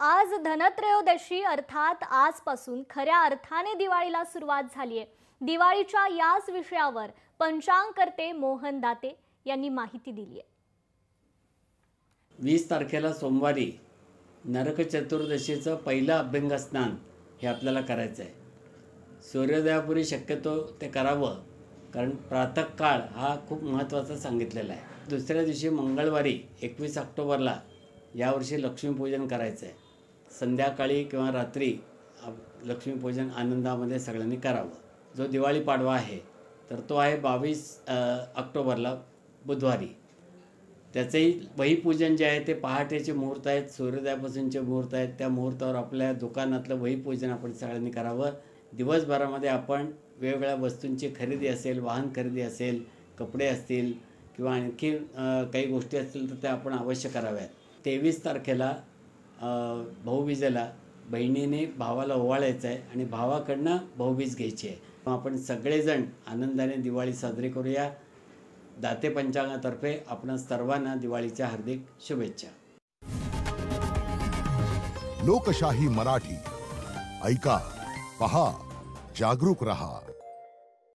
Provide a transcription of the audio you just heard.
आज धनत्रयोदशी अर्थात आजपासून खऱ्या अर्थाने दिवाळीला सुरुवात झाली आहे। दिवाळीच्या याच विषयावर पंचांगकर्ते मोहन दाते यांनी माहिती दिली आहे। 20 तारखेला सोमवारी नरक चतुर्दशीचं पहिलं अभ्यंग स्नान हे आपल्याला करायचं आहे। सूर्योदयापूर्वी शक्यतो ते करावं, कारण प्रातःकाळ हा खूप महत्त्वाचा सांगितलेला आहे। दुसऱ्या दिवशी मंगळवारी 21 ऑक्टोबरला यावर्षी लक्ष्मीपूजन करायचं आहे। संध्याकाळी किंवा रात्री लक्ष्मीपूजन आनंदामध्ये सगळ्यांनी करावं। जो दिवाळी पाडवा आहे तर तो आहे 22 ऑक्टोबरला बुधवारी। त्याचंही वहीपूजन जे आहे ते पहाटेचे मुहूर्त आहेत, सूर्योदयापासूनचे मुहूर्त आहेत। त्या मुहूर्तावर आपल्या दुकानातलं वहीपूजन आपण सगळ्यांनी करावं। दिवसभरामध्ये आपण वेगवेगळ्या वस्तूंची खरेदी असेल, वाहन खरेदी असेल, कपडे असतील किंवा आणखी काही गोष्टी असतील तर त्या आपण अवश्य कराव्यात। 23 तारखेला भाऊबीजेला बहिणीने भावाला ओवाळायचं आहे आणि भावाकडनं भाऊबीज घ्यायची आहे। आपण सगळेजण आनंदाने दिवाळी साजरी करूया। दाते पंचांगातर्फे आपण सर्वांना दिवाळीच्या हार्दिक शुभेच्छा। लोकशाही मराठी ऐका, पहा, जागरूक रहा।